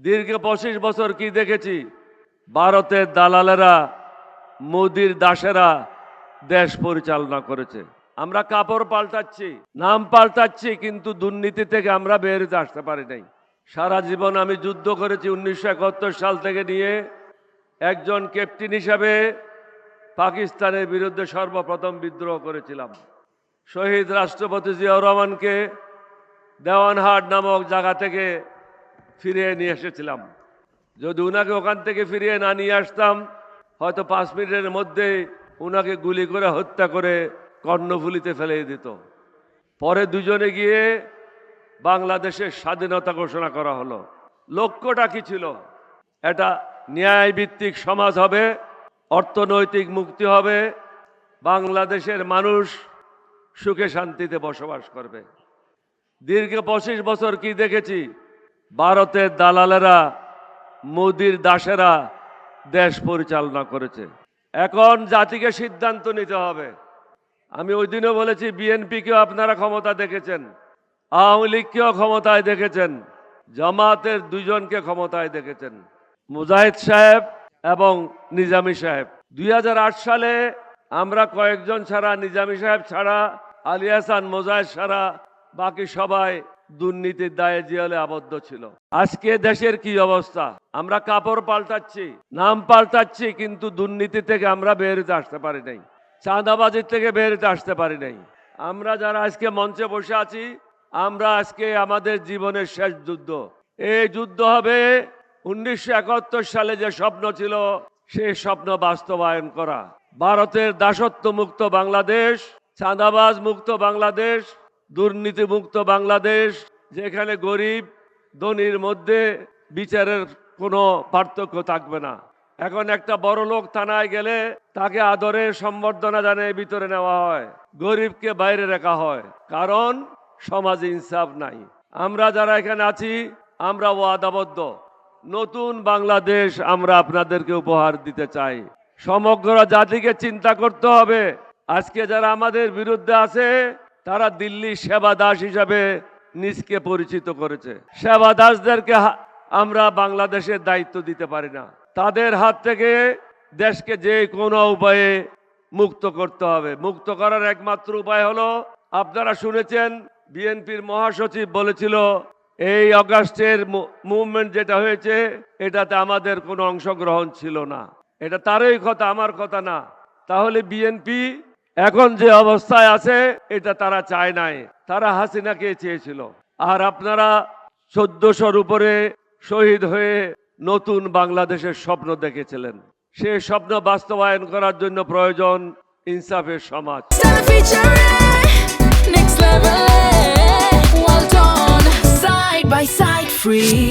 দীর্ঘ 25 বছর কি দেখেছি? ভারতের দালালেরা, মোদির দাসেরা দেশ পরিচালনা করেছে। আমরা কাপড় পাল্টাচ্ছি, নাম পাল্টাচ্ছি, কিন্তু দুর্নীতি থেকে আমরা বের হতে আসতে পারি নাই। সারা জীবন আমি যুদ্ধ করেছি। 1971 সাল থেকে নিয়ে একজন ক্যাপ্টেন হিসাবে পাকিস্তানের বিরুদ্ধে সর্বপ্রথম বিদ্রোহ করেছিলাম। শহীদ রাষ্ট্রপতি জিয়াউর রহমানকে দেওয়ানহাট নামক জায়গা থেকে ফিরিয়ে নিয়ে এসেছিলাম। যদি উনাকে ওখান থেকে ফিরিয়ে না নিয়ে আসতাম, হয়তো 5 মিনিটের মধ্যে উনাকে গুলি করে হত্যা করে কর্ণফুলীতে ফেলে দিত। পরে দুজনে গিয়ে বাংলাদেশের স্বাধীনতা ঘোষণা করা হলো। লক্ষ্যটা কি ছিল? এটা ন্যায়ভিত্তিক সমাজ হবে, অর্থনৈতিক মুক্তি হবে, বাংলাদেশের মানুষ সুখে শান্তিতে বসবাস করবে। দীর্ঘ 25 বছর কি দেখেছি? ভারতের দালালেরা, মোদির দাসেরা দেশ পরিচালনা করেছে। এখন জাতিকে সিদ্ধান্ত নিতে হবে। আমি ওই দিনও বলেছি, বিএনপিকেও আপনারা ক্ষমতা দেখেছেন, আওয়ামী লীগকেও ক্ষমতায় দেখেছেন, জামাতের 2 জনকে ক্ষমতায় দেখেছেন, মুজাহিদ সাহেব এবং নিজামী সাহেব। 2008 সালে আমরা কয়েকজন ছাড়া, নিজামী সাহেব ছাড়া, আলী হাসান, মুজাহিদ ছাড়া বাকি সবাই দুর্নীতির দায়ে জেলে আবদ্ধ ছিল। আজকে দেশের কি অবস্থা? আমরা কাপড় পাল্টাচ্ছি, নাম পাল্টাচ্ছি, কিন্তু দুর্নীতি থেকে আমরা বের হতে আসতে পারি নাই, চাঁদাবাজির থেকে বের হতে আসতে পারি নাই। আমরা যারা আজকে মঞ্চে বসে আছি, আমরা আজকে আমাদের জীবনের শেষ যুদ্ধ। এই যুদ্ধ হবে 1971 সালে যে স্বপ্ন ছিল, সেই স্বপ্ন বাস্তবায়ন করা। ভারতের দাসত্ব মুক্ত বাংলাদেশ, চাঁদাবাজ মুক্ত বাংলাদেশ, দুর্নীতি মুক্ত বাংলাদেশ, যেখানে গরিব ধনীর মধ্যে বিচারের কোনো পার্থক্য থাকবে না। এখন একটা বড় লোক থানায় গেলে তাকে আদরে সম্বর্ধনা জানিয়ে ভিতরে নেওয়া হয়, গরিবকে বাইরে রাখা হয়, কারণ সমাজে ইনসাফ নাই। আমরা যারা এখানে আছি, আমরা ওয়াদাবদ্ধ। নতুন বাংলাদেশ আমরা আপনাদেরকে উপহার দিতে চাই। সমগ্র জাতিকে চিন্তা করতে হবে। আজকে যারা আমাদের বিরুদ্ধে আছে, তারা দিল্লি সেবা দাস হিসাবে নিজকে পরিচিত করেছে। সেবা দাসদেরকে আমরা বাংলাদেশের দায়িত্ব দিতে পারি না। তাদের হাত থেকে দেশকে যে কোনো উপায়ে মুক্ত করতে হবে। মুক্ত করার একমাত্র উপায় হলো, আপনারা শুনেছেন বিএনপির মহাসচিব বলেছিল, এই অগাস্টের মুভমেন্ট যেটা হয়েছে, এটাতে আমাদের কোনো অংশগ্রহণ ছিল না। এটা তারই কথা, আমার কথা না। তাহলে বিএনপি এখন যে অবস্থায় আছে, এটা তারা চায় নাই, তারা হাসিনাকে চেয়েছিল। আর আপনারা 1400-র উপরে শহীদ হয়ে নতুন বাংলাদেশের স্বপ্ন দেখেছিলেন। সেই স্বপ্ন বাস্তবায়ন করার জন্য প্রয়োজন ইনসাফের সমাজ। Next level, well done, side by side, free.